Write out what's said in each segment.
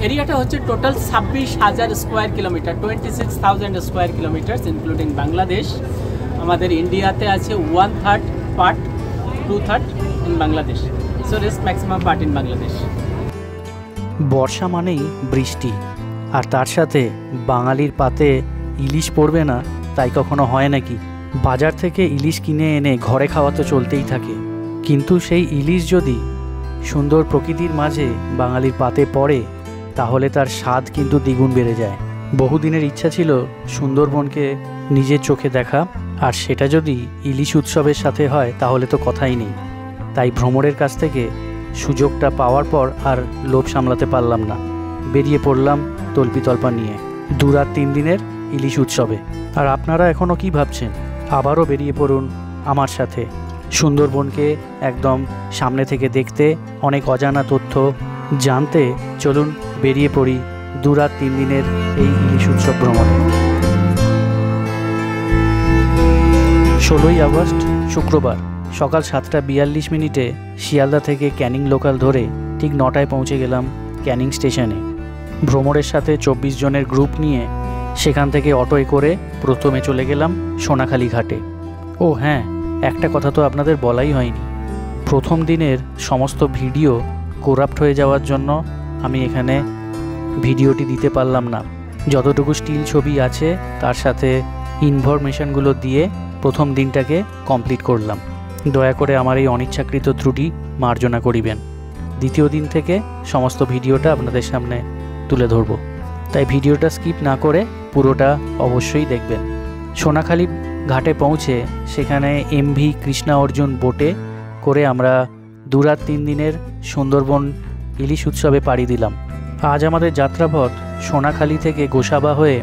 এরিয়াটা হচ্ছে total 26,000 square kilometre, 26,000 square kilometre including Bangladesh. আমাদের ইন্ডিয়াতে আছে 1/3 part, 2/3 in Bangladesh, so rest maximum part in Bangladesh. বর্ষা মানেই বৃষ্টি, আর তার সাথে বাঙালির পাতে ইলিশ পড়বে না তাই কখনো হয় নাকি? বাজার থেকে ইলিশ কিনে এনে ঘরে খাওয়া তো চলতেই থাকে, কিন্তু সেই ইলিশ যদি সুন্দর প্রকৃতির মাঝে বাঙালির পাতে পড়ে তাহলে তার স্বাদ কিন্তু দ্বিগুণ বেড়ে যায়। বহুদিনের ইচ্ছা ছিল সুন্দরবনকে নিজের চোখে দেখা, আর সেটা যদি ইলিশ উৎসবের সাথে হয় তাহলে তো কথাই নেই। তাই ভ্রমণের কাছ থেকে সুযোগটা পাওয়ার পর আর লোভ সামলাতে পারলাম না, বেরিয়ে পড়লাম তল্পিতল্পা নিয়ে 2 রাত 3 দিনের ইলিশ উৎসবে। আর আপনারা এখনও কি ভাবছেন? আবারও বেরিয়ে পড়ুন আমার সাথে সুন্দরবনকে একদম সামনে থেকে দেখতে, অনেক অজানা তথ্য জানতে। চলুন বেরিয়ে পড়ি 2 রাত 3 দিনের এই ইলিশ উৎসব ভ্রমণে। 16ই আগস্ট শুক্রবার সকাল 7:42 শিয়ালদা থেকে ক্যানিং লোকাল ধরে ঠিক 9টায় পৌঁছে গেলাম ক্যানিং স্টেশনে। ভ্রমণের সাথে 24 জনের গ্রুপ নিয়ে সেখান থেকে অটোয় করে প্রথমে চলে গেলাম সোনাখালি ঘাটে। ও হ্যাঁ, একটা কথা তো আপনাদের বলাই হয়নি, প্রথম দিনের সমস্ত ভিডিও করাপ্ট হয়ে যাওয়ার জন্য আমি এখানে ভিডিওটি দিতে পারলাম না। যতটুকু স্টিল ছবি আছে তার সাথে ইনফরমেশনগুলো দিয়ে প্রথম দিনটাকে কমপ্লিট করলাম। দয়া করে আমার এই অনিচ্ছাকৃত ত্রুটি মার্জনা করিবেন। দ্বিতীয় দিন থেকে সমস্ত ভিডিওটা আপনাদের সামনে তুলে ধরব, তাই ভিডিওটা স্কিপ না করে পুরোটা অবশ্যই দেখবেন। সোনাখালি ঘাটে পৌঁছে সেখানে MV কৃষ্ণা অর্জুন বোটে করে আমরা 2 রাত 3 দিনের সুন্দরবন ইলিশ উৎসবে পাড়ি দিলাম। আজ আমাদের যাত্রাপথ সোনাখালি থেকে গোসাবা হয়ে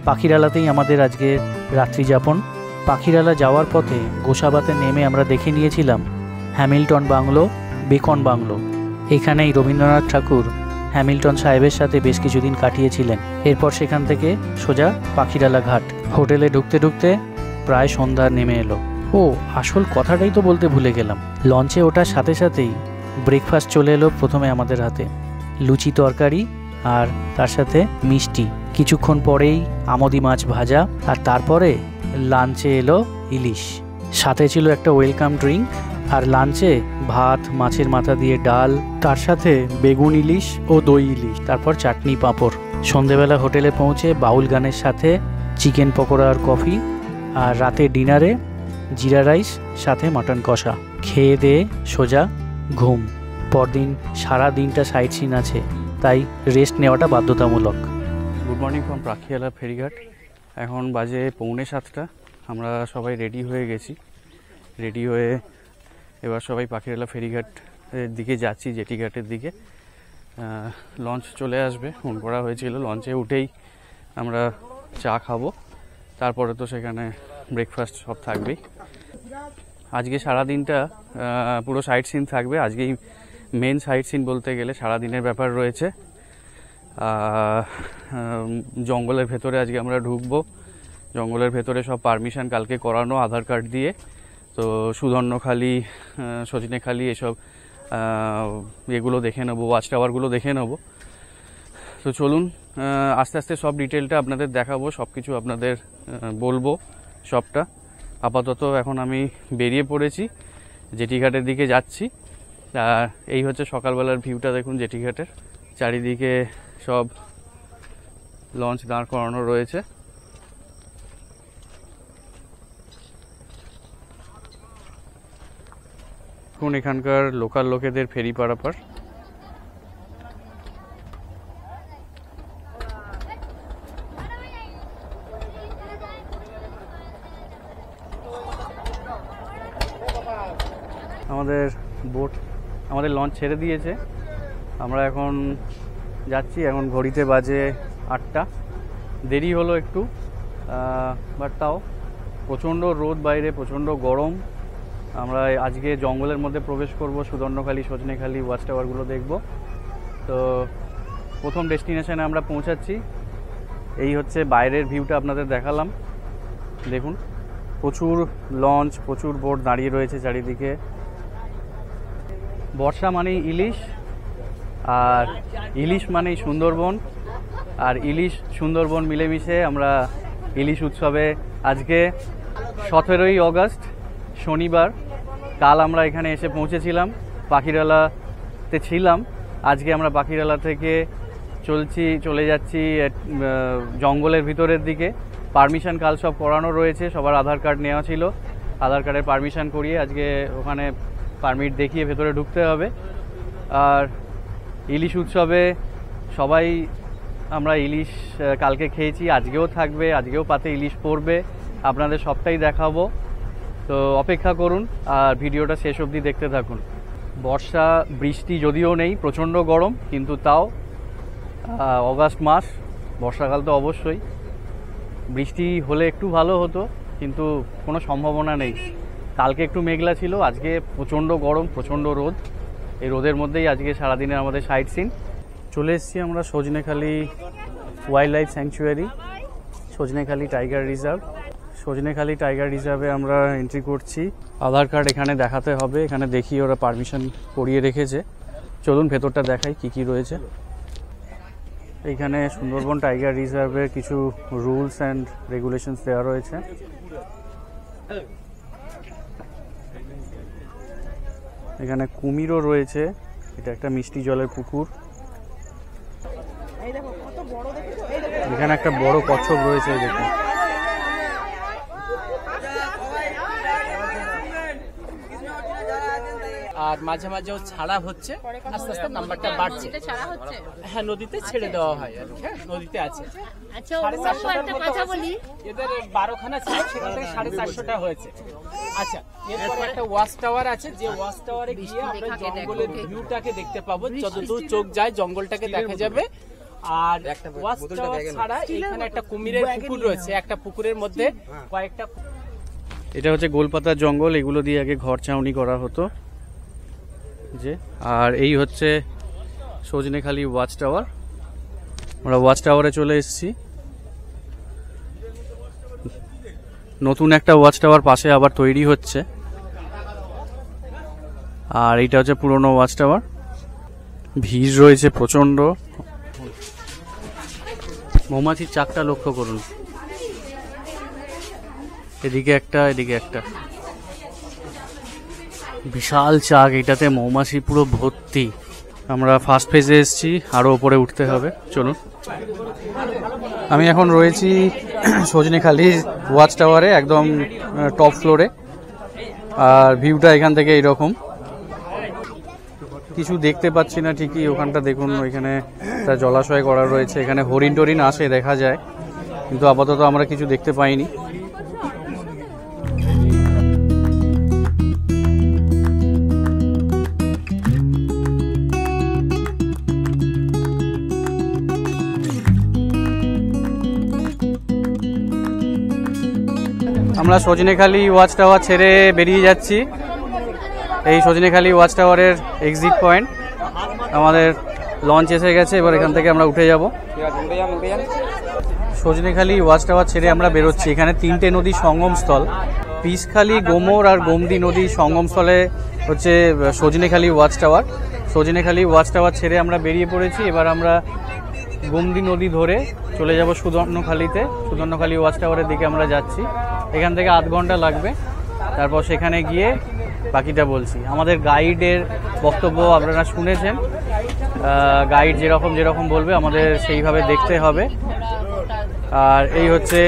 পাখিরালাতেই আমাদের আজকে রাত্রিযাপন। পাখিরালা যাওয়ার পথে গোসাবাতে নেমে আমরা দেখে নিয়েছিলাম হ্যামিল্টন বাংলো, বেকন বাংলো। এখানেই রবীন্দ্রনাথ ঠাকুর হ্যামিল্টন সাহেবের সাথে বেশ কিছুদিন কাটিয়েছিলেন। এরপর সেখান থেকে সোজা পাখিরালা ঘাট। হোটেলে ঢুকতে ঢুকতে প্রায় সন্ধ্যা নেমে এলো। ও আসল কথাটাই তো বলতে ভুলে গেলাম, লঞ্চে ওঠার সাথে সাথেই ব্রেকফাস্ট চলে এলো প্রথমে আমাদের হাতে, লুচি তরকারি আর তার সাথে মিষ্টি। কিছুক্ষণ পরেই আমোদি মাছ ভাজা, আর তারপরে লাঞ্চে এলো ইলিশ, সাথে ছিল একটা ওয়েলকাম ড্রিঙ্ক। আর লাঞ্চে ভাত, মাছের মাথা দিয়ে ডাল, তার সাথে বেগুন ইলিশ ও দই ইলিশ, তারপর চাটনি পাঁপড়। সন্ধেবেলা হোটেলে পৌঁছে বাউল গানের সাথে চিকেন পকোড়া আর কফি, আর রাতে ডিনারে জিরা রাইস সাথে মাটন কষা। খেয়ে দিয়ে সোজা ঘুম। পরদিন সারা দিনটা সাইট সিন আছে, তাই রেস্ট নেওয়াটা বাধ্যতামূলক। গুড মর্নিং ফ্রম পাখিরালা ফেরিঘাট। এখন বাজে 6:45। আমরা সবাই রেডি হয়ে গেছি। রেডি হয়ে এবার সবাই পাখিরালা ফেরিঘাটের দিকে যাচ্ছি, জেটি ঘাটের দিকে। লঞ্চ চলে আসবে, ফোন করা হয়েছিল। লঞ্চে উঠেই আমরা চা খাবো, তারপরে তো সেখানে ব্রেকফাস্ট সব থাকবেই। আজকে সারা দিনটা পুরো সাইট সিন থাকবে। আজকেই মেন সাইট সিন বলতে গেলে সারাদিনের ব্যাপার রয়েছে। জঙ্গলের ভেতরে আজকে আমরা ঢুকবো। জঙ্গলের ভেতরে সব পারমিশন কালকে করানো আধার কার্ড দিয়ে। তো সুধর্ণখালি, সজনেখালি এসব এগুলো দেখে নেবো, ওয়াচ টাওয়ারগুলো দেখে নেবো। তো চলুন আস্তে আস্তে সব ডিটেলটা আপনাদের দেখাবো, সব কিছু আপনাদের বলবো সবটা। আপাতত এখন আমি বেরিয়ে পড়েছি, জেটি ঘাটের দিকে যাচ্ছি। আর এই হচ্ছে সকালবেলার ভিউটা, দেখুন জেটি ঘাটের চারিদিকে সব লঞ্চ দাঁড় করানো রয়েছে। এখন এখানকার লোকাল লোকেদের ফেরি পারাপার। আমাদের লঞ্চ ছেড়ে দিয়েছে। আমরা এখন যাচ্ছি। এখন ঘড়িতে বাজে 8টা। দেরি হলো একটু, বাট তাও প্রচণ্ড রোদ বাইরে, প্রচণ্ড গরম। আমরা আজকে জঙ্গলের মধ্যে প্রবেশ করব, সুধর্ণখালি, সজনেখালি, ওয়াচ টাওয়ারগুলো দেখব। তো প্রথম ডেস্টিনেশনে আমরা পৌঁছাচ্ছি। এই হচ্ছে বাইরের ভিউটা আপনাদের দেখালাম। দেখুন প্রচুর লঞ্চ, প্রচুর বোট দাঁড়িয়ে রয়েছে চারিদিকে। বর্ষা মানেই ইলিশ, আর ইলিশ মানেই সুন্দরবন, আর ইলিশ সুন্দরবন মিলেমিশে আমরা ইলিশ উৎসবে আজকে 17ই অগস্ট শনিবার, কাল আমরা এখানে এসে পৌঁছেছিলাম, পাখিরালাতে ছিলাম। আজকে আমরা পাখিরালা থেকে চলে যাচ্ছি জঙ্গলের ভিতরের দিকে। পারমিশন কাল সব করানো রয়েছে, সবার আধার কার্ড নেওয়া ছিল, আধার কার্ডের পারমিশন করিয়ে আজকে ওখানে পারমিট দেখিয়ে ভেতরে ঢুকতে হবে। আর ইলিশ উৎসবে সবাই আমরা ইলিশ কালকে খেয়েছি, আজকেও থাকবে, আজকেও পাতে ইলিশ পড়বে, আপনাদের সবটাই দেখাবো। তো অপেক্ষা করুন আর ভিডিওটা শেষ অবধি দেখতে থাকুন। বর্ষা বৃষ্টি যদিও নেই, প্রচণ্ড গরম, কিন্তু তাও অগাস্ট মাস, বর্ষাকাল তো অবশ্যই। বৃষ্টি হলে একটু ভালো হতো, কিন্তু কোনো সম্ভাবনা নেই। কালকে একটু মেঘলা ছিল, আজকে প্রচণ্ড গরম, প্রচণ্ড রোদ। এই রোদের মধ্যেই আজকে সারাদিনের আমাদের সাইট সিন। চলে এসেছি আমরা Sajnekhali wild life sanctuary, Sajnekhali tiger reserve. Sajnekhali tiger রিজার্ভে আমরা এন্ট্রি করছি। আধার কার্ড এখানে দেখাতে হবে, এখানে দেখি ওরা পারমিশন করিয়ে রেখেছে। চলুন ভেতরটা দেখাই কি কি রয়েছে। এইখানে সুন্দরবন টাইগার রিজার্ভের কিছু রুলস অ্যান্ড রেগুলেশনস দেওয়া রয়েছে। এখানে কুমিরও রয়েছে, এটা একটা মিষ্টি জলের পুকুর। এখানে একটা বড় কচ্ছপ রয়েছে, দেখুন। আর মাঝে মাঝেও ছাড়া হচ্ছে, আস্তে আস্তে নাম্বারটা বাড়ছে। হ্যাঁ, নদীতে ছেড়ে দেওয়া হয় আর কি। হ্যাঁ, নদীতে আছে। আচ্ছা, একটা কথা বলি, এদের 12খানা ছিল, সেখান থেকে 450টা হয়েছে। আচ্ছা, এরপর একটা ওয়াচ টাওয়ার আছে, যে ওয়াচ টাওয়ারে গিয়ে আমরা জঙ্গলের ভিউটাকে দেখতে পাবো, যতদূর চোখ যায় জঙ্গলটাকে দেখা যাবে। আর ওয়াচ টাওয়ার ছাড়া এখানে একটা কুমিরের পুকুর রয়েছে, একটা পুকুরের মধ্যে কয়েকটা। এটা হচ্ছে গোলপাতার জঙ্গল, এগুলো দিয়ে আগে ঘর ছাউনি করা হতো যে। আর এই হচ্ছে সজনেখালি ওয়াচ টাওয়ার। আমরা ওয়াচ টাওয়ারে চলে এসেছি। নতুন একটা ওয়াচ টাওয়ার পাশে আবার তৈরি হচ্ছে। আর এইটা হচ্ছে পুরনো ওয়াচ টাওয়ার। ভিড় রয়েছে প্রচন্ড। মৌমাছির চাকটা লক্ষ্য করুন, এদিকে একটা, এদিকে একটা, বিশাল চাক। এটাতে মৌমাছি পুরো ভর্তি। আমরা ফার্স্ট ফেজে এসেছি, আরো উপরে উঠতে হবে, চলুন। আমি এখন রয়েছি সজনেখালি ওয়াচ টাওয়ারে, একদম টপ ফ্লোরে। আর ভিউটা এখান থেকে এইরকম। কিছু দেখতে পাচ্ছি না ঠিকই, ওখানটা দেখুন, ওইখানে একটা জলাশয় করা রয়েছে। এখানে হরিণ টরিণ আসে, দেখা যায়, কিন্তু আপাতত আমরা কিছু দেখতে পাইনি। আমরা সজনেখালি ওয়াচ টাওয়ার ছেড়ে বেরিয়ে যাচ্ছি। এই সজনেখালি ওয়াচ টাওয়ারের এক্সিট পয়েন্ট। আমাদের লঞ্চ এসে গেছে, এবার এখান থেকে আমরা উঠে যাব। সজনেখালি ওয়াচ টাওয়ার ছেড়ে আমরা বেরোচ্ছি। এখানে 3টে নদীর সঙ্গমস্থল, পিসখালি, গোমর আর গোমদি নদীর সঙ্গমস্থলে হচ্ছে Sajnekhali watch tower. Sajnekhali watch tower ছেড়ে আমরা বেরিয়ে পড়েছি। এবার আমরা গোমদি নদী ধরে চলে যাব সুদর্ণখালিতে। সুদর্ণখালি ওয়াচ টাওয়ারের দিকে আমরা যাচ্ছি। এখান থেকে আধ ঘন্টা লাগবে। তারপর সেখানে গিয়ে বাকিটা বলছি। আমাদের গাইডের বক্তব্য আপনারা শুনেছেন, গাইড যেরকম বলবে আমাদের সেইভাবে দেখতে হবে। আর এই হচ্ছে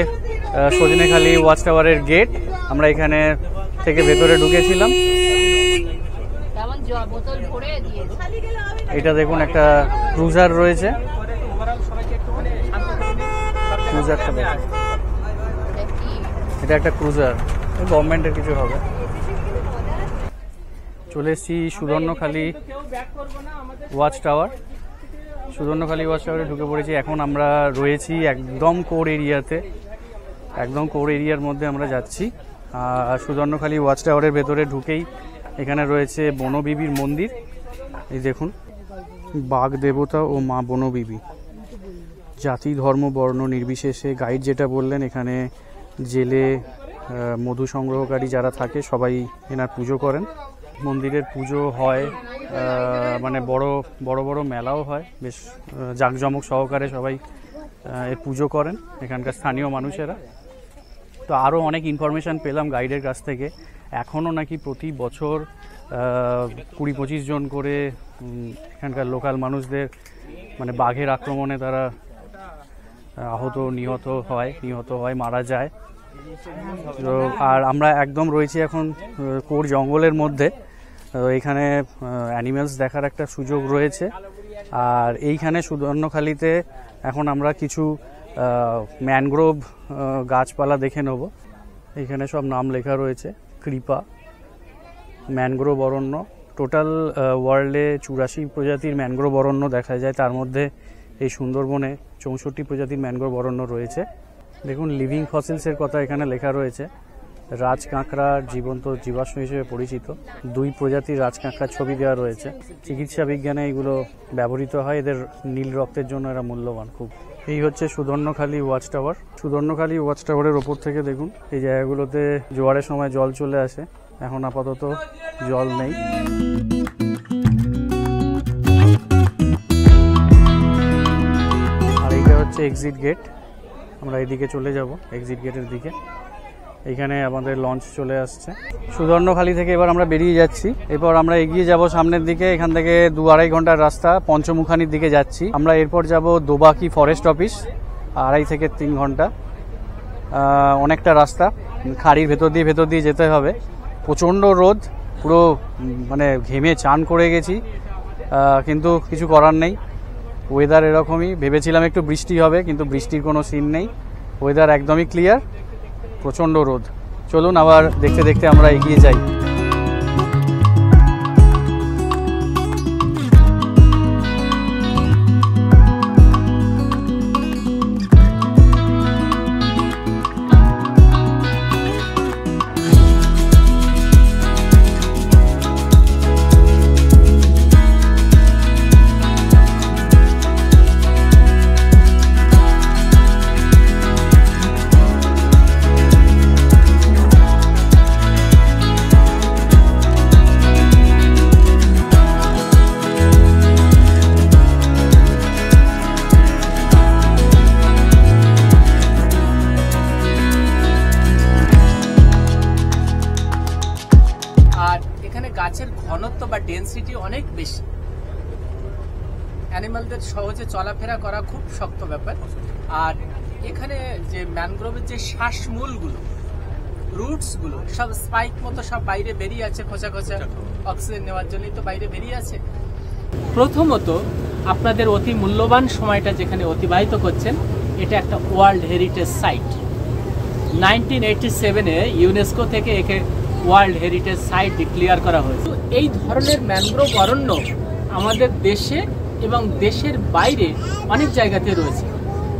সজনেখালি ওয়াচ টাওয়ারের গেট। আমরা এখানে থেকে ভেতরে ঢুকেছিলাম। এটা দেখুন, একটা ক্রুজার রয়েছে। ক্রুজারটা দেখুন, এটা একটা ক্রুজার, গভর্নমেন্টের কিছু হবে। চলে এসেছি সুদর্ণখালি ওয়াচ টাওয়ার। সুদর্ণখালি ওয়াচ টাওয়ারে ঢুকে পড়েছি। এখন আমরা রয়েছি একদম কোর এরিয়াতে, একদম কোর এরিয়ার মধ্যে আমরা যাচ্ছি। আর সুদর্ণখালি ওয়াচ টাওয়ারের ভেতরে ঢুকেই এখানে রয়েছে বনবিবির মন্দির। এই দেখুন, বাঘ দেবতা ও মা বনবিবি, জাতি ধর্ম বর্ণ নির্বিশেষে। গাইড যেটা বললেন, এখানে জেলে মধু সংগ্রহকারী যারা থাকে সবাই এনার পুজো করেন। মন্দিরের পুজো হয়, মানে বড় বড় মেলাও হয়, বেশ জাঁকজমক সহকারে সবাই এর পুজো করেন এখানকার স্থানীয় মানুষেরা। তো আরও অনেক ইনফরমেশান পেলাম গাইডের কাছ থেকে। এখনও নাকি প্রতি বছর 20-25 জন করে এখানকার লোকাল মানুষদের মানে বাঘের আক্রমণে তারা নিহত হয়, মারা যায়। তো আর আমরা একদম রয়েছি এখন কোর জঙ্গলের মধ্যে। এখানে অ্যানিমেলস দেখার একটা সুযোগ রয়েছে। আর এইখানে সুবর্ণখালীতে এখন আমরা কিছু ম্যানগ্রোভ গাছপালা দেখে নেব। এইখানে সব নাম লেখা রয়েছে। কৃপা ম্যানগ্রোভ অরণ্য, টোটাল ওয়ার্ল্ডে 84 প্রজাতির ম্যানগ্রোভ অরণ্য দেখা যায়। তার মধ্যে এই সুন্দরবনে 64 প্রজাতির ম্যানগ্রোভ অরণ্য রয়েছে। দেখুন লিভিং ফসিলসের কথা এখানে লেখা রয়েছে। রাজ কাঁকড়ার জীবন্ত জীবাশ্ম হিসেবে পরিচিত 2 প্রজাতির রাজ কাঁকড়ার ছবি দেওয়া রয়েছে। চিকিৎসা বিজ্ঞানে এগুলো ব্যবহৃত হয়, এদের নীল রক্তের জন্য এরা মূল্যবান খুব। এই হচ্ছে Subarnakhali watch tower. Subarnakhali watch টাওয়ারের ওপর থেকে দেখুন এই জায়গাগুলোতে জোয়ারের সময় জল চলে আসে, এখন আপাতত জল নেই। আর এইটা হচ্ছে এক্সিট গেট, আমরা এইদিকে চলে যাব এক্সিট গেটের দিকে। এইখানে আমাদের লঞ্চ চলে আসছে। সুবর্ণখালী থেকে এবার আমরা বেরিয়ে যাচ্ছি। এরপর আমরা এগিয়ে যাব সামনের দিকে। এখান থেকে 2-2.5 ঘন্টার রাস্তা পঞ্চমুখানির দিকে যাচ্ছি আমরা। এরপর যাব দোবাকি ফরেস্ট অফিস, 2.5 থেকে 3 ঘন্টা। অনেকটা রাস্তা খাড়ির ভেতর দিয়ে যেতে হবে। প্রচণ্ড রোদ, পুরো মানে ঘেমে চান করে গেছি, কিন্তু কিছু করার নেই। ওয়েদার এরকমই। ভেবেছিলাম একটু বৃষ্টি হবে, কিন্তু বৃষ্টির কোনো সিন নেই। ওয়েদার একদমই ক্লিয়ার, প্রচণ্ড রোদ। চলুন আবার দেখতে দেখতে আমরা এগিয়ে যাই। গাছের ঘনত্ব বা ডেন্সিটি অনেক বেশি, অ্যানিমালদের সহজে চলাফেরা করা খুব শক্ত ব্যাপার। আর এখানে যে ম্যানগ্রোভের যে শ্বাসমূলগুলো, রুটসগুলো সব স্পাইক মতো সব বাইরে বেরিয়ে আছে, খোঁচা খোঁচা, অক্সিজেন নেওয়ার জন্যই তো বাইরে বেরিয়ে আছে। প্রথমত আপনাদের অতি মূল্যবান সময়টা যেখানে অতিবাহিত করছেন, এটা একটা ওয়ার্ল্ড হেরিটেজ সাইট। 1987-এ ইউনেস্কো থেকে একে ওয়ার্ল্ড হেরিটেজ সাইট ডিক্লেয়ার করা হয়েছে। এই ধরনের ম্যানগ্রোভ অরণ্য আমাদের দেশে এবং দেশের বাইরে অনেক জায়গাতে রয়েছে।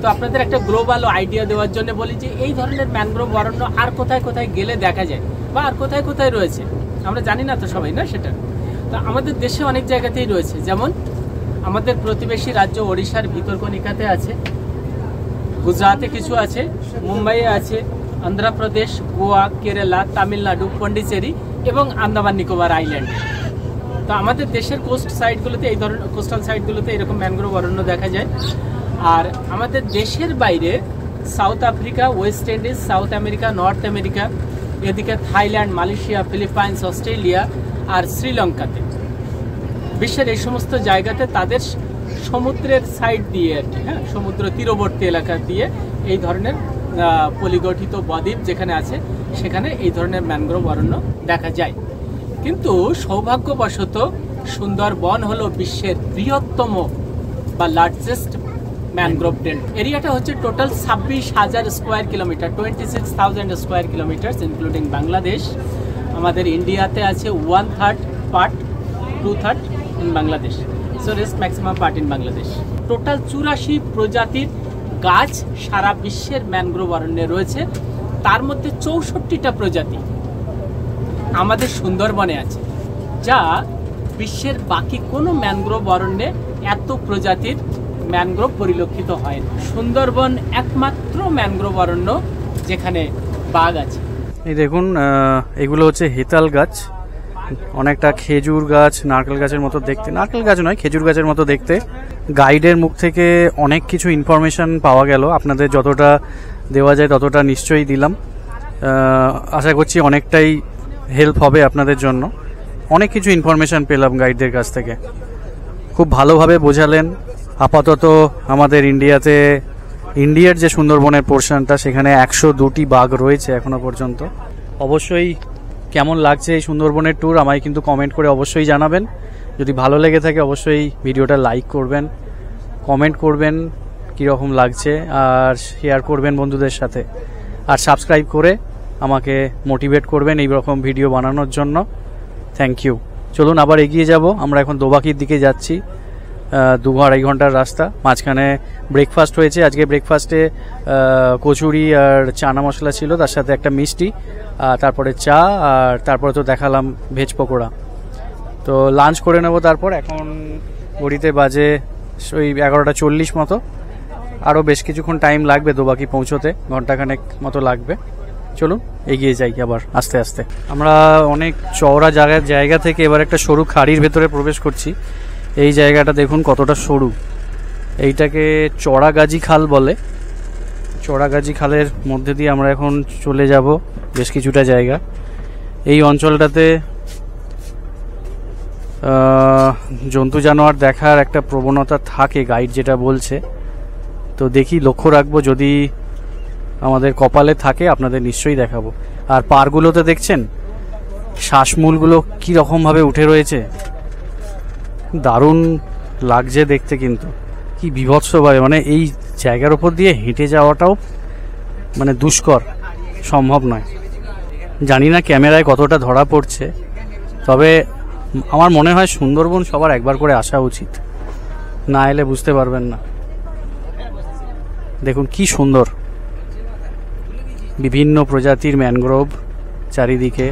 তো আপনাদের একটা গ্লোবাল আইডিয়া দেওয়ার জন্য বলি যে এই ধরনের ম্যানগ্রোভ অরণ্য আর কোথায় কোথায় গেলে দেখা যায় বা আর কোথায় কোথায় রয়েছে আমরা জানি না তো সবাই, না সেটা। তো আমাদের দেশে অনেক জায়গাতেই রয়েছে, যেমন আমাদের প্রতিবেশী রাজ্য ওড়িশার ভিতরকণিকাতে আছে, গুজরাটে কিছু আছে, মুম্বাইয়ে আছে, অন্ধ্রপ্রদেশ, গোয়া, কেরালা, তামিলনাড়ু, পন্ডিচেরি এবং আন্দামান নিকোবর আইল্যান্ড। তো আমাদের দেশের কোস্ট সাইডগুলোতে এই ধরনের কোস্টাল সাইডগুলোতে এরকম ম্যানগ্রোভ অরণ্য দেখা যায়। আর আমাদের দেশের বাইরে south Africa, West Indies, south America, north America, এদিকে থাইল্যান্ড, মালয়েশিয়া, ফিলিপাইন্স, অস্ট্রেলিয়া আর শ্রীলঙ্কাতে, বিশ্বের এই সমস্ত জায়গাতে তাদের সমুদ্রের সাইড দিয়ে আর কি, হ্যাঁ, সমুদ্র তীরবর্তী এলাকা দিয়ে এই ধরনের পলিগঠিত বদ্বীপ যেখানে আছে সেখানে এই ধরনের ম্যানগ্রোভ অরণ্য দেখা যায়। কিন্তু সৌভাগ্যবশত সুন্দরবন হলো বিশ্বের বৃহত্তম বা লার্জেস্ট ম্যানগ্রোভ বেল্ট। এরিয়াটা হচ্ছে total 26,000 square kilometre, 26,000 square kilometre including Bangladesh. আমাদের ইন্ডিয়াতে আছে 1/3 part, 2/3 in Bangladesh, so rest maximum part in Bangladesh. Total 84 প্রজাতির গাছ সারা বিশ্বের ম্যানগ্রোভ অরণ্যে রয়েছে। তার মধ্যে 64টা প্রজাতি আমাদের সুন্দরবনে আছে, যা বিশ্বের বাকি কোনো ম্যানগ্রোভ অরণ্যে এত প্রজাতির ম্যানগ্রোভ পরিলক্ষিত হয় না। সুন্দরবন একমাত্র ম্যানগ্রোভ অরণ্য যেখানে বাঘ আছে। এই দেখুন, এগুলো হচ্ছে হেতাল গাছ। অনেকটা খেজুর গাছ, নারকেল গাছের মতো দেখতে, নারকেল গাছ নয় খেজুর গাছের মতো দেখতে। গাইডের মুখ থেকে অনেক কিছু ইনফরমেশন পাওয়া গেল, আপনাদের যতটা দেওয়া যায় ততটা নিশ্চয়ই দিলাম। আশা করছি অনেকটাই হেল্প হবে আপনাদের জন্য। অনেক কিছু ইনফরমেশন পেলাম গাইডদের কাছ থেকে, খুব ভালোভাবে বোঝালেন। আপাতত আমাদের ইন্ডিয়ার যে সুন্দরবনের পোর্শনটা, সেখানে 102টি বাঘ রয়েছে এখনো পর্যন্ত। অবশ্যই কেমন লাগছে এই সুন্দরবনের ট্যুর আমায় কিন্তু কমেন্ট করে অবশ্যই জানাবেন। যদি ভালো লেগে থাকে অবশ্যই ভিডিওটা লাইক করবেন, কমেন্ট করবেন কীরকম লাগছে, আর শেয়ার করবেন বন্ধুদের সাথে, আর সাবস্ক্রাইব করে আমাকে মোটিভেট করবেন এই রকম ভিডিও বানানোর জন্য। Thank you. চলুন আবার এগিয়ে যাব। আমরা এখন দোবাকির দিকে যাচ্ছি, 2-2.5 ঘন্টার রাস্তা। মাঝখানে ব্রেকফাস্ট হয়েছে। আজকে ব্রেকফাস্টে কচুরি আর চানা মশলা ছিল, তার সাথে একটা মিষ্টি, তারপরে চা, আর তারপরে তো দেখালাম ভেজ পকোড়া। তো লাঞ্চ করে নেব তারপর। এখন ঘড়িতে বাজে ওই 11:40 মতো। আরও বেশ কিছুক্ষণ টাইম লাগবে দোবাকি পৌঁছোতে, ঘন্টাখানেক মতো লাগবে। চলুন এগিয়ে যাই আবার আস্তে আস্তে। আমরা অনেক চওড়া জায়গা থেকে এবার একটা সরু খাড়ির ভেতরে প্রবেশ করছি। এই জায়গাটা দেখুন কতটা সরু। এইটাকে চড়াগাজী খাল বলে। চড়াগাজী খালের মধ্যে দিয়ে আমরা এখন চলে যাব বেশ কিছুটা জায়গা। এই অঞ্চলটাতে জন্তু জানোয়ার দেখার একটা প্রবণতা থাকে, গাইড যেটা বলছে। তো দেখি, লক্ষ্য রাখবো, যদি আমাদের কপালে থাকে আপনাদের নিশ্চয়ই দেখাবো। আর পাড়গুলোতে দেখছেন শ্বাসমূলগুলো কি রকমভাবে উঠে রয়েছে, দারুণ লাগছে দেখতে। কিন্তু কি বিভৎসভাবে, মানে এই জায়গার উপর দিয়ে হেঁটে যাওয়াটাও মানে দুষ্কর, সম্ভব নয়। জানি না ক্যামেরায় কতটা ধরা পড়ছে, তবে আমার মনে হয় সুন্দরবন সবার একবার করে আসা উচিত, না এলে বুঝতে পারবেন না। দেখুন কি সুন্দর, বিভিন্ন প্রজাতির ম্যানগ্রোভ চারিদিকে।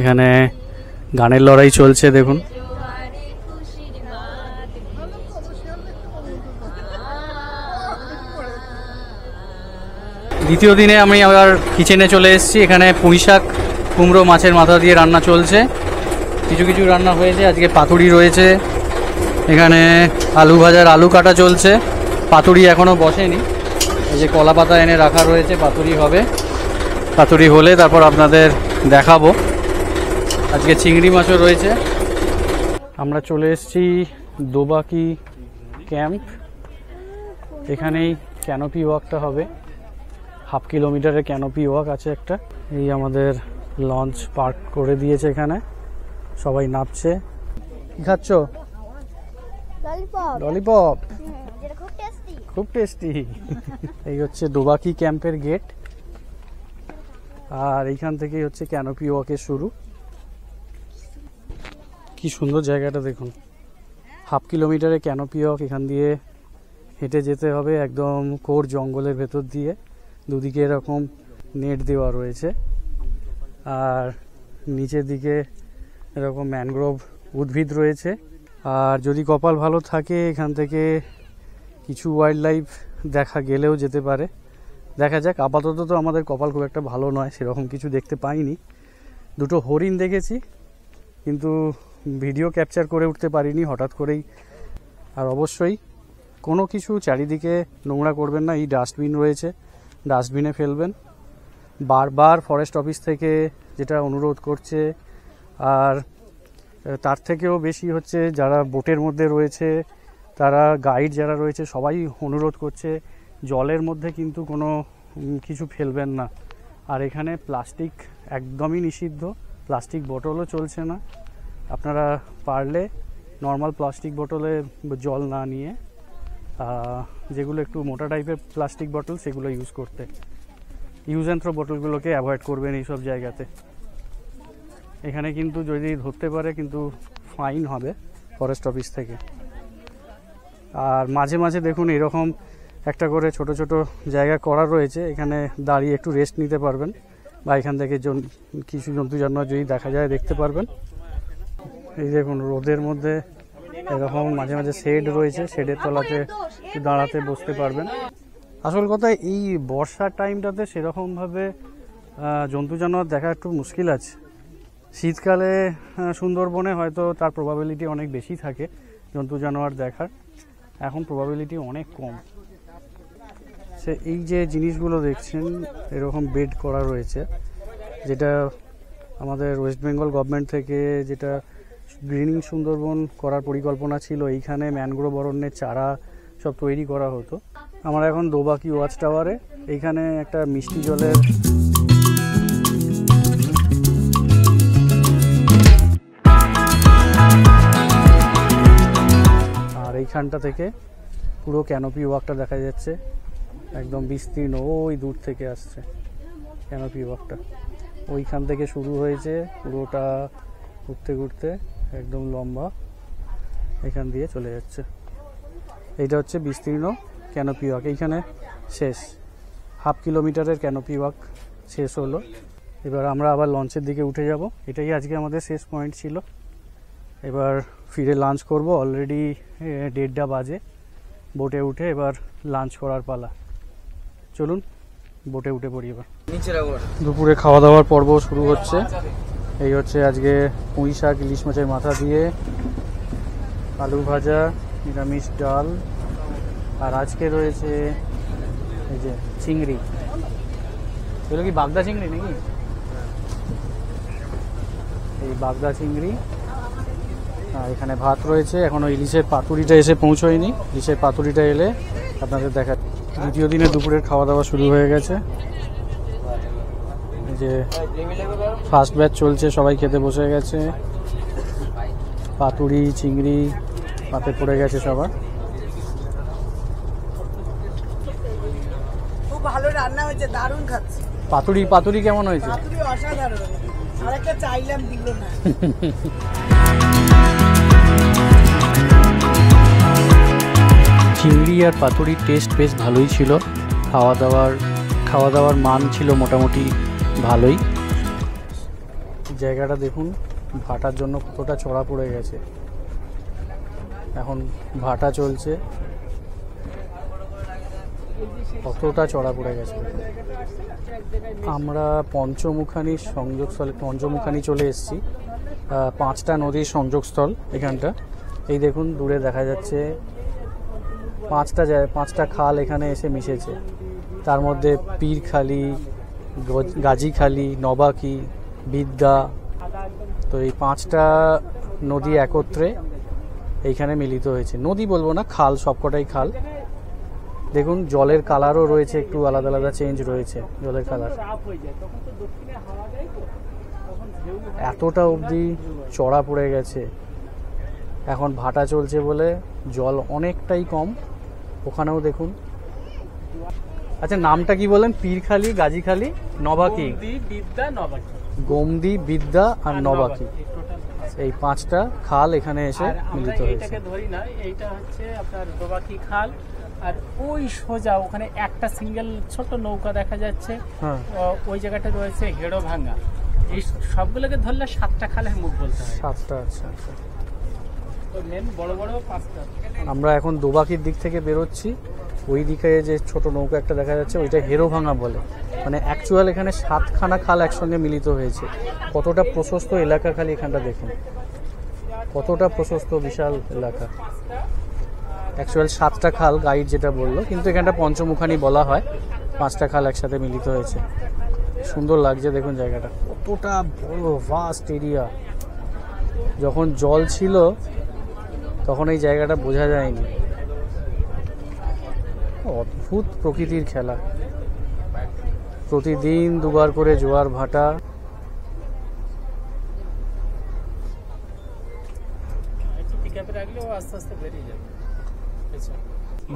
এখানে গানের লড়াই চলছে দেখুন। দ্বিতীয় দিনে আমি আবার কিচেনে চলে এসেছি। এখানে পুঁইশাক কুমড়ো মাছের মাথা দিয়ে রান্না চলছে। কিছু কিছু রান্না হয়েছে। আজকে পাতুরি রয়েছে, এখানে আলু ভাজার আলু কাটা চলছে। পাতুরি এখনও বসেনি, এই যে কলা পাতা এনে রাখা রয়েছে, পাতুরি হবে। পাতুরি হলে তারপর আপনাদের দেখাবো। আজকে চিংড়ি মাছও রয়েছে। আমরা চলে এসেছি দোবাকি ক্যাম্প। এখানেই ক্যানোপি ওয়াকটা হবে, 1/2 কিলোমিটারের ক্যানোপি ওয়াক আছে একটা। এই আমাদের লঞ্চ পার্ক করে দিয়েছে, এখানে সবাই নামছে। কি খাচ্ছ? ললিপপ। খুব টেস্টি। এই হচ্ছে দোবাকি ক্যাম্পের গেট, আর এইখান থেকেই হচ্ছে ক্যানোপি ওয়াকের শুরু। কি সুন্দর জায়গাটা দেখুন, 1/2 কিলোমিটারে ক্যানোপি ওয়াক। এখান দিয়ে হেঁটে যেতে হবে একদম কোর জঙ্গলের ভেতর দিয়ে। দুদিকে এরকম নেট দেওয়া রয়েছে, আর নিচের দিকে এরকম ম্যানগ্রোভ উদ্ভিদ রয়েছে। আর যদি কপাল ভালো থাকে এখান থেকে কিছু ওয়াইল্ড লাইফ দেখা গেলেও যেতে পারে। দেখা যাক। আপাতত তো আমাদের কপাল খুব একটা ভালো নয়, সেরকম কিছু দেখতে পাইনি। 2টো হরিণ দেখেছি, কিন্তু ভিডিও ক্যাপচার করে উঠতে পারিনি হঠাৎ করেই। আর অবশ্যই কোনো কিছু চারিদিকে নোংরা করবেন না। এই ডাস্টবিন রয়েছে, ডাস্টবিনে ফেলবেন। বারবার ফরেস্ট অফিস থেকে যেটা অনুরোধ করছে, আর তার থেকেও বেশি হচ্ছে যারা বোটের মধ্যে রয়েছে, তারা গাইড যারা রয়েছে, সবাই অনুরোধ করছে জলের মধ্যে কিন্তু কোনো কিছু ফেলবেন না। আর এখানে প্লাস্টিক একদমই নিষিদ্ধ, প্লাস্টিক বোতলও চলছে না। আপনারা পারলে নর্মাল প্লাস্টিক বোতলে জল না নিয়ে যেগুলো একটু মোটা টাইপের প্লাস্টিক বোতল সেগুলো ইউজ করতে। ইউজ অ্যান্ড থ্রো বোতলগুলোকে অ্যাভয়েড করবেন এইসব জায়গাতে। এখানে কিন্তু যদি ধরতে পারে কিন্তু ফাইন হবে ফরেস্ট অফিস থেকে। আর মাঝে মাঝে দেখুন এরকম একটা করে ছোট ছোট জায়গা করা রয়েছে, এখানে দাঁড়িয়ে একটু রেস্ট নিতে পারবেন বা এখান থেকে কিছু জন্তু জানোয়ার যদি দেখা যায় দেখতে পারবেন। এই দেখুন রোদের মধ্যে এরকম মাঝে মাঝে শেড রয়েছে, শেডের তলাতে দাঁড়াতে বসতে পারবেন। আসল কথা এই বর্ষার টাইমটাতে সেরকমভাবে জন্তু জানোয়ার দেখা একটু মুশকিল আছে। শীতকালে সুন্দরবনে হয়তো তার প্রবাবিলিটি অনেক বেশি থাকে জন্তু জানোয়ার দেখার, এখন প্রবাবিলিটি অনেক কম। সে এই যে জিনিসগুলো দেখছেন এরকম বেড করা রয়েছে, যেটা আমাদের ওয়েস্ট বেঙ্গল গভর্নমেন্ট থেকে যেটা গ্রিনিং সুন্দরবন করার পরিকল্পনা ছিল, এইখানে ম্যানগ্রোভ অরণ্যের চারা সব তৈরি করা হতো। আমরা এখন দোবাকি ওয়াচ টাওয়ারে, এইখানে একটা মিষ্টি জলের আর এইখানটা থেকে পুরো ক্যানোপি ওয়াকটা দেখা যাচ্ছে, একদম বিস্তীর্ণ ওই দূর থেকে আসছে ক্যানোপি ওয়াকটা, ওইখান থেকে শুরু হয়েছে পুরোটা ঘুরতে ঘুরতে একদম লম্বা এখান দিয়ে চলে যাচ্ছে। এইটা হচ্ছে বিস্তীর্ণ ক্যানোপি ওয়াক, এইখানে শেষ, 1/2 কিলোমিটারের ক্যানোপি ওয়াক শেষ হলো। এবার আমরা আবার লঞ্চের দিকে উঠে যাব, এটাই আজকে আমাদের শেষ পয়েন্ট ছিল। এবার ফিরে লাঞ্চ করব, অলরেডি 1:30 বাজে। বোটে উঠে এবার লাঞ্চ করার পালা, চলুন বোটে উঠে পড়ি। এবার দুপুরে খাওয়া দাওয়ার পর্ব শুরু হচ্ছে। এই হচ্ছে আজকে পুঁই শাক ইলিশ মাছের মাথা দিয়ে, আলু ভাজা, নিরামিষ ডাল, আর আজকে রয়েছে এই যে চিংড়ি। এগুলো কি বাগদা চিংড়ি নাকি? এই বাগদা চিংড়ি। আর এখানে ভাত রয়েছে, এখনো ইলিশের পাতুরিটা এসে পৌঁছয়নি, ইলিশের পাতুরিটা এলে আপনাদের দেখা। দ্বিতীয় দিনে দুপুরের খাওয়া দাওয়া শুরু হয়ে গেছে, এই যে ফার্স্ট ব্যাচ চলছে, সবাই খেতে বসে গেছে। পাতুরি চিংড়ি পাতে পড়ে গেছে সবার। খুব ভালো রান্না হয়েছে, দারুণ খাচ্ছি। পাতুরি কেমন হয়েছে? পাতুরি অসাধারণ, আরেকটা চাইলাম দিল না। চিংড়ি আর পাতুরির টেস্ট বেশ ভালোই ছিল, খাওয়া দাওয়ার মান ছিল মোটামুটি ভালোই। জায়গাটা দেখুন ভাটার জন্য কতটা চড়া পড়ে গেছে, এখন ভাটা চলছে, কতটা চড়া পড়ে গেছে। আমরা পঞ্চমুখানি চলে এসেছি, 5টা নদীর সংযোগস্থল এখানটা। এই দেখুন দূরে দেখা যাচ্ছে 5টা খাল এখানে এসে মিশেছে, তার মধ্যে পীরখালি, গাজীখালি, নবাকি, বিদ্যা। তো এই 5টা নদী একত্রে এইখানে মিলিত হয়েছে। নদী বলবো না, খাল, সবকটাই খাল। দেখুন জলের কালারও রয়েছে, একটু আলাদা আলাদা চেঞ্জ রয়েছে জলের কালার। এতটা অবধি চড়া পড়ে গেছে, এখন ভাটা চলছে বলে জল অনেকটাই কম। ওখানেও দেখুন। আচ্ছা নামটা কি বলেন? পীরখালি, গাজীখালি, নবাকি, গোমদি, বিদ্যা আর নবাকি, এই 5টা খাল এখানে এসে মিলিত হয়েছে। ধরি না, এইটা হচ্ছে আপনার দোবাকি খাল, আর ওই সোজা ওখানে একটা সিঙ্গেল ছোট নৌকা দেখা যাচ্ছে, ওই জায়গাটা রয়েছে হেড়ো ভাঙা। এই সবগুলোকে ধরলে 7টা খালের মুখ বলতে হয়। 7টা, আচ্ছা। মেন বড় বড় 5টা। আমরা এখন দোবাকির দিক থেকে বেরোচ্ছি, ওই দিকে যে ছোট নৌকা একটা দেখা যাচ্ছে ওইটা হেরো ভাঙা বলে। মানে অ্যাকচুয়াল এখানে 7খানা খাল একসঙ্গে মিলিত হয়েছে। কতটা প্রশস্ত এলাকা, খালি এখানটা দেখুন কতটা প্রশস্ত, বিশাল এলাকা। অ্যাকচুয়াল 7টা খাল গাইড যেটা বললো, কিন্তু এখানটা পঞ্চমুখানি বলা হয়। 5টা খাল একসাথে মিলিত হয়েছে, সুন্দর লাগছে দেখুন জায়গাটা, কতটা বড় ভাস্ট এরিয়া। যখন জল ছিল তখন এই জায়গাটা বোঝা যায়নি। অদ্ভুত প্রকৃতির খেলা, প্রতিদিন দুবার করে জোয়ার ভাটা।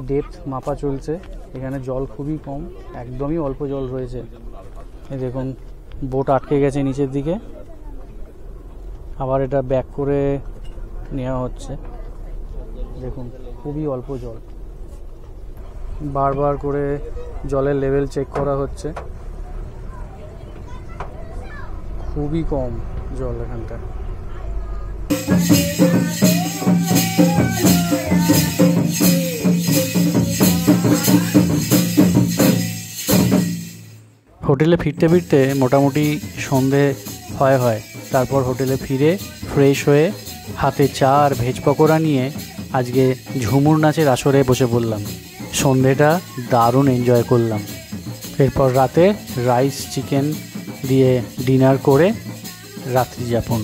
ডেপথ মাপা চলছে, এখানে জল খুবই কম, একদমই অল্প জল রয়েছে। এই দেখুন বোট আটকে গেছে নিচের দিকে, আবার এটা ব্যাক করে নেওয়া হচ্ছে। দেখুন খুবই অল্প জল। বারবার করে জলের লেভেল চেক করা হচ্ছে, খুবই কম জল এখানটা। হোটেলে ফিরতে ফিরতে মোটামুটি সন্ধে হয়। তারপর হোটেলে ফিরে ফ্রেশ হয়ে হাতে চা আর ভেজ পকোড়া নিয়ে আজকে ঝুমুর নাচের আসরে বসে পড়লাম। সন্ধেটা দারুণ এনজয় করলাম। এরপর রাতে রাইস চিকেন দিয়ে ডিনার করে রাত্রি যাপন।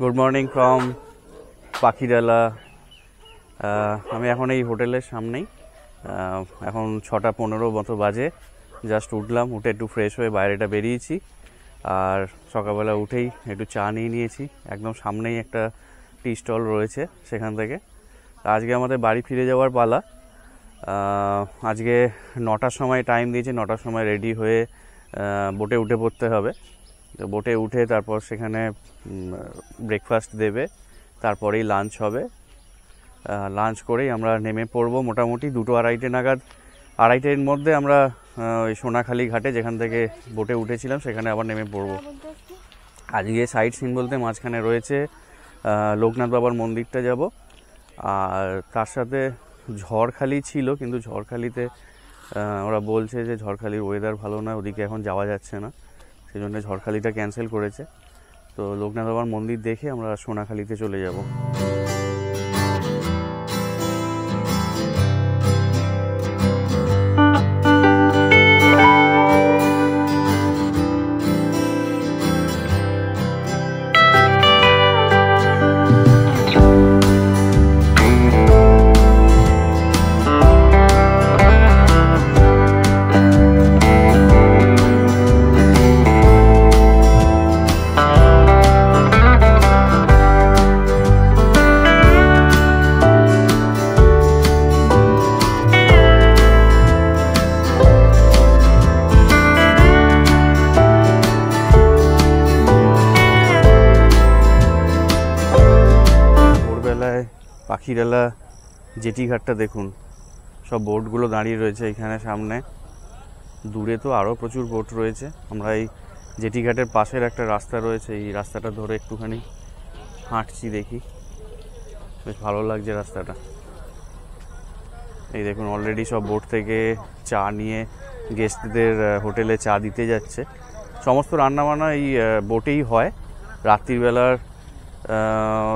Good morning from Pakhiralaya. আমি এখন এই হোটেলের সামনেই। এখন 6:15 মতো বাজে। জাস্ট উঠলাম, উঠে একটু ফ্রেশ হয়ে বাইরেটা বেরিয়েছি। আর সকালবেলা উঠেই একটু চা নিয়ে নিয়েছি। একদম সামনেই একটা টি স্টল রয়েছে, সেখান থেকে। আজকে আমাদের বাড়ি ফিরে যাওয়ার পালা। আজকে 9টার সময় টাইম দিয়েছে, 9টার সময় রেডি হয়ে বোটে উঠে পড়তে হবে। তো বোটে উঠে তারপর সেখানে ব্রেকফাস্ট দেবে, তারপরেই লাঞ্চ হবে। লাঞ্চ করেই আমরা নেমে পড়বো মোটামুটি 2-2:30 নাগাদ। 2:30-এর মধ্যে আমরা ওই সোনাখালি ঘাটে, যেখান থেকে বোটে উঠেছিলাম, সেখানে আবার নেমে পড়বো। আজকে সাইট সিন বলতে মাঝখানে রয়েছে লোকনাথ বাবার মন্দিরটা যাব, আর তার সাথে ঝড়খালি ছিল, কিন্তু ঝড়খালিতে ওরা বলছে যে ঝড়খালির ওয়েদার ভালো না, ওদিকে এখন যাওয়া যাচ্ছে না, সেই জন্য ঝড়খালিটা ক্যান্সেল করেছে। তো লোকনাথ বাবার মন্দির দেখে আমরা সোনাখালিতে চলে যাব। পাখিরালা জেটি ঘাটটা দেখুন, সব বোটগুলো দাঁড়িয়ে রয়েছে এখানে সামনে। দূরে তো আরও প্রচুর বোট রয়েছে। আমরা এই জেটি ঘাটের পাশের একটা রাস্তা রয়েছে, এই রাস্তাটা ধরে একটুখানি হাঁটছি, দেখি বেশ ভালো লাগছে রাস্তাটা। এই দেখুন অলরেডি সব বোট থেকে চা নিয়ে গেস্টদের হোটেলে চা দিতে যাচ্ছে। সমস্ত রান্নাবান্না এই বোটেই হয়। রাত্রিবেলার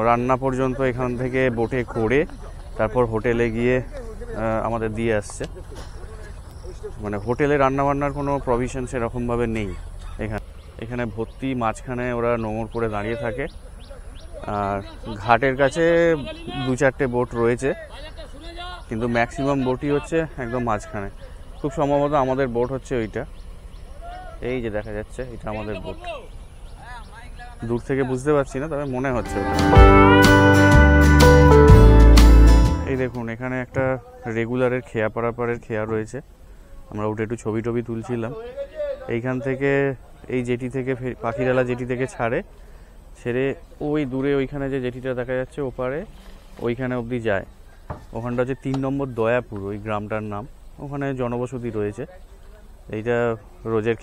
রান্না পর্যন্ত এখান থেকে বোটে করে তারপর হোটেলে গিয়ে আমাদের দিয়ে আসছে। মানে হোটেলে রান্নাবান্নার কোনো প্রভিশন সেরকমভাবে নেই এখানে ভর্তি। মাঝখানে ওরা নোঙর করে দাঁড়িয়ে থাকে, আর ঘাটের কাছে 2-4টে বোট রয়েছে, কিন্তু ম্যাক্সিমাম বোটই হচ্ছে একদম মাঝখানে। খুব সম্ভবত আমাদের বোট হচ্ছে ওইটা, এই যে দেখা যাচ্ছে, এটা আমাদের বোট। দূর থেকে বুঝতে পারছি না, তবে মনে হচ্ছে ওটা। এই দেখুন এখানে একটা রেগুলারের খেয়া পারাপারের খেয়া রয়েছে। আমরা উঠে একটু ছবি টবি তুলছিলাম। এইখান থেকে এই জেটি থেকে পাখিরালা জেটি থেকে ছেড়ে ওই দূরে ওইখানে যে জেটিটা দেখা যাচ্ছে ওপারে, ওইখানে অবধি যায়। ওখানটা হচ্ছে 3 নম্বর দয়াপুর, ওই গ্রামটার নাম। ওখানে জনবসতি রয়েছে। এইটা রোজের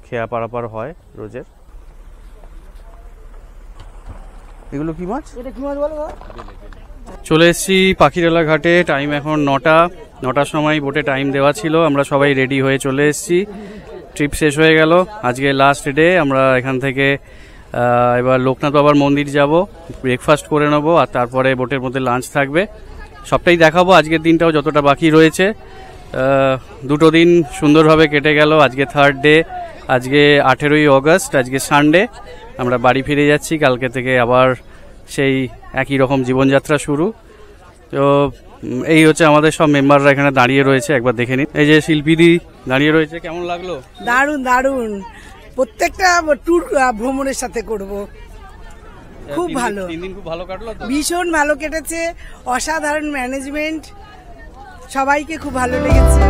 খেয়া পারাপার হয় রোজের। এগুলো কি মাছ? এটা কি মাছ বলো? চলে এসেছি পাখিরালা ঘাটে। টাইম এখন 9টা। 9টার সময় বোটে টাইম দেওয়া ছিল, আমরা সবাই রেডি হয়ে চলে এসেছি। ট্রিপ শেষ হয়ে গেল, আজকে লাস্ট ডে। আমরা এখান থেকে এবার লোকনাথ বাবার মন্দির যাব, ব্রেকফাস্ট করে নেব, আর তারপরে বোটের মধ্যে লাঞ্চ থাকবে। সবটাই দেখাবো। আজকের দিনটাও যতটা বাকি রয়েছে, 2 দিন সুন্দরভাবে কেটে গেল। আজকে 3rd ডে, আজকে 18ই অগস্ট, আজকে সানডে। আমরা বাড়ি ফিরে যাচ্ছি, কালকে থেকে আবার সেই একই রকম জীবনযাত্রা শুরু। তো এই হচ্ছে আমাদের সব মেম্বাররা এখানে দাঁড়িয়ে রয়েছে, একবার দেখে নিন। এই যে শিল্পীদি দাঁড়িয়ে রয়েছে, কেমন লাগলো? দারুণ দারুণ, প্রত্যেকটা ট্যুর ভ্রমণের সাথে করব। খুব ভালো, 3 দিন খুব ভালো কাটলো তো? ভীষণ ভালো কেটেছে, অসাধারণ ম্যানেজমেন্ট, সবাইকে খুব ভালো লেগেছে।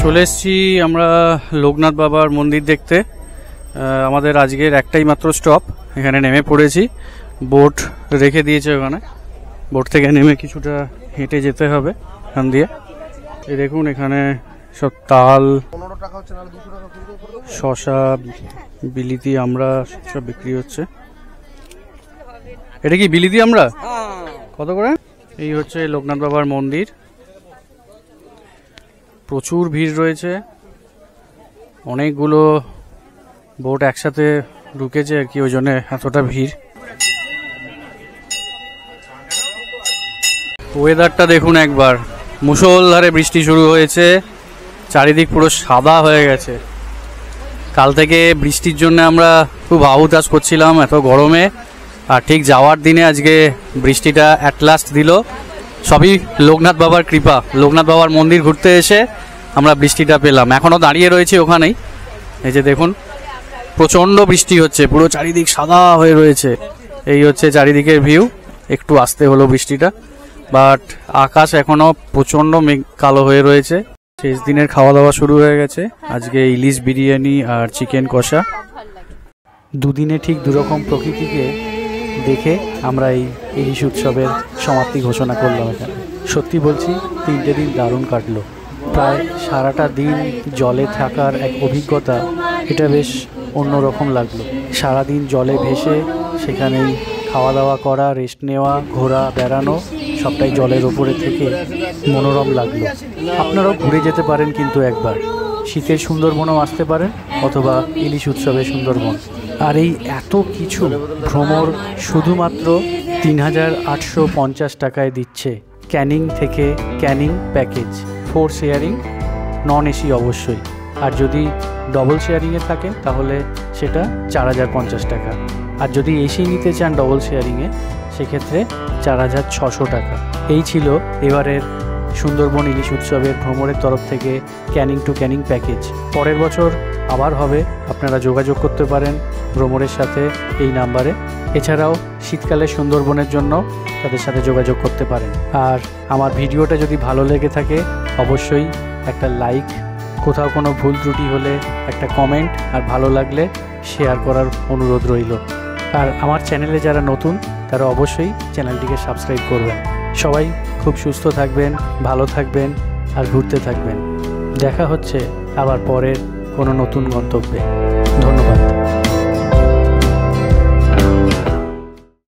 চলে এসছি আমরা লোকনাথ বাবার মন্দির দেখতে। আমাদের আজকের একটাই মাত্র স্টপ, এখানে নেমে পড়েছি। বোট রেখে দিয়েছে ওখানে, বোট থেকে নেমে কিছুটা হেঁটে যেতে হবে এখান দিয়ে। এই দেখুন এখানে সব তাল, শশা, বিলিতি আমরা সব বিক্রি হচ্ছে। এটা কি বিলিতি আমরা? কত করে? এই হচ্ছে লোকনাথ বাবার মন্দির। প্রচুর ভিড় রয়েছে, অনেকগুলো বোট একসাথে ঢুকেছে আর কি, ওই জন্য এতটা ভিড়। ওয়েদারটা দেখুন একবার, মুষলধারে বৃষ্টি শুরু হয়েছে, চারিদিক পুরো সাদা হয়ে গেছে। কাল থেকে বৃষ্টির জন্য আমরা খুব আহুতাশ করছিলাম এত গরমে, আর ঠিক যাওয়ার দিনে আজকে বৃষ্টিটা অ্যাট লাস্ট দিল। সবই লোকনাথ বাবার কৃপা। লোকনাথ বাবার মন্দির ঘুরতে এসে আমরা বৃষ্টিটা পেলাম। এখনও দাঁড়িয়ে রয়েছি ওখানেই, এই যে দেখুন প্রচণ্ড বৃষ্টি হচ্ছে, পুরো চারিদিক সাদা হয়ে রয়েছে। এই হচ্ছে চারিদিকের ভিউ। একটু আসতে হলো বৃষ্টিটা, বাট আকাশ এখনও প্রচণ্ড মেঘ কালো হয়ে রয়েছে। শেষ দিনের খাওয়া দাওয়া শুরু হয়ে গেছে। আজকে ইলিশ বিরিয়ানি আর চিকেন কষা। দুদিনে ঠিক দুরকম প্রকৃতিকে দেখে আমরা এই ইলিশ উৎসবের সমাপ্তি ঘোষণা করলাম এখানে। সত্যি বলছি, 3টে দিন দারুণ কাটলো। প্রায় সারাটা দিন জলে থাকার এক অভিজ্ঞতা, এটা বেশ অন্যরকম লাগলো। সারাদিন জলে ভেসে সেখানেই খাওয়া দাওয়া করা, রেস্ট নেওয়া, ঘোরা, বেড়ানো, সবটাই জলের ওপরে থেকে মনোরম লাগলো। আপনারাও ঘুরে যেতে পারেন কিন্তু একবার। শীতের সুন্দরবনও আসতে পারেন, অথবা ইলিশ উৎসবে সুন্দরবন। আর এই এত কিছু ভ্রমণ শুধুমাত্র ৩,৮৫০ টাকায় দিচ্ছে ক্যানিং থেকে। Canning package 4 sharing, non AC অবশ্যই। আর যদি ডবল শেয়ারিংয়ে থাকেন তাহলে সেটা ৪,০৫০ টাকা। আর যদি এসি নিতে চান ডবল শেয়ারিংয়ে, সেক্ষেত্রে ৪,৬০০ টাকা। এই ছিল এবারের সুন্দরবন ইলিশ উৎসবের ভ্রমণের তরফ থেকে ক্যানিং টু ক্যানিং প্যাকেজ। পরের বছর আবার হবে, আপনারা যোগাযোগ করতে পারেন ভ্রমণের সাথে এই নাম্বারে। এছাড়াও শীতকালে সুন্দরবনের জন্য তাদের সাথে যোগাযোগ করতে পারেন। আর আমার ভিডিওটা যদি ভালো লেগে থাকে অবশ্যই একটা লাইক, কোথাও কোনো ভুল ত্রুটি হলে একটা কমেন্ট, আর ভালো লাগলে শেয়ার করার অনুরোধ রইল। আর আমার চ্যানেলে যারা নতুন তারা অবশ্যই চ্যানেলটিকে সাবস্ক্রাইব করবেন। সবাই খুব সুস্থ থাকবেন, ভালো থাকবেন, আর ঘুরতে থাকবেন। দেখা হচ্ছে আবার পরের কোনো নতুন গন্তব্যে। ধন্যবাদ।